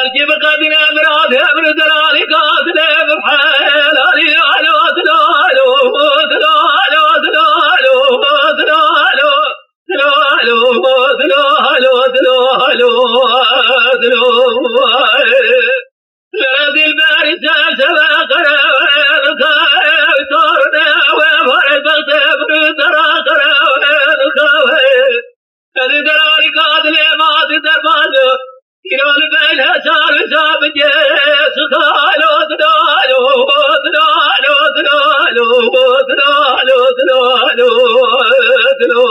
الجيب قدنا براد ابن دلالي قاتل بحال علي علو دلالو دلالو دلالو دلالو دلالو دلالو دلالو لدي الباري سبا قرار تورنا وفرد بغتب ترى قرار لدي دلالي قاتل ما تدربانو كيلو البيل هشار شاب جيس خالو دلالو دلالو دلالو دلالو دلالو دلالو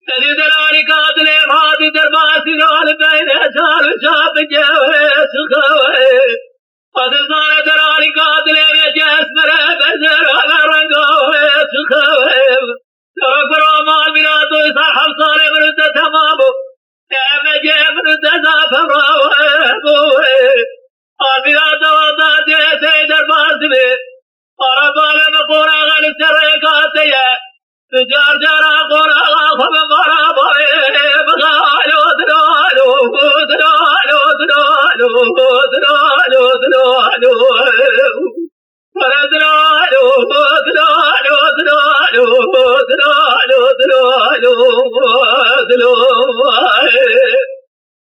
لدي دلالي قاتل ما تدربان كيلو البيل هشار شاب جيس خالو قد صار دلالي قاتل جيس مرة بزر على رنقو خالو ترك رومان بلادو صح صار مرد تمامو من تزاف راوه بلاد وضع جيسي درباز بي وربال مقورا غالي سرقاتي تجار جارا قورا غاخب مرابي بغالو دلالو دلالو دلالو دلالو دلالو دلالو دلالو دلالو دلالو دلالو دلالو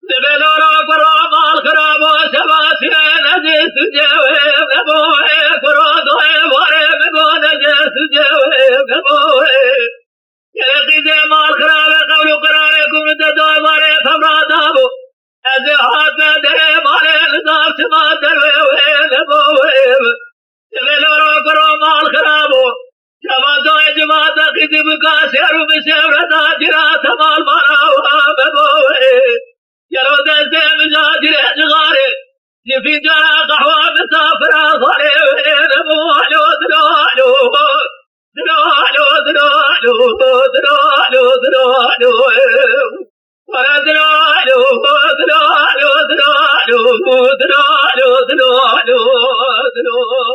دبلورا قرام الخراب وشباسنا نجس جواب نبوه قرادوه وارم بون نجس جواب نبوه يلقي زمان الخراب قولوا قراركم تدوه وارم فمرادابو ازحاد مدره مالي نظام سما دروه نبوه دبلورا قرام الخراب شباسوه جماعة قدم كاسر بسورة جرات مال مراوها ببوه يلو دسته مجاجر اشغاره في جرى قهوة مسافرة صليوين موالو دلالو دلالو دلالو دلالو دلالو ورا دلالو دلالو دلالو دلالو دلالو دلالو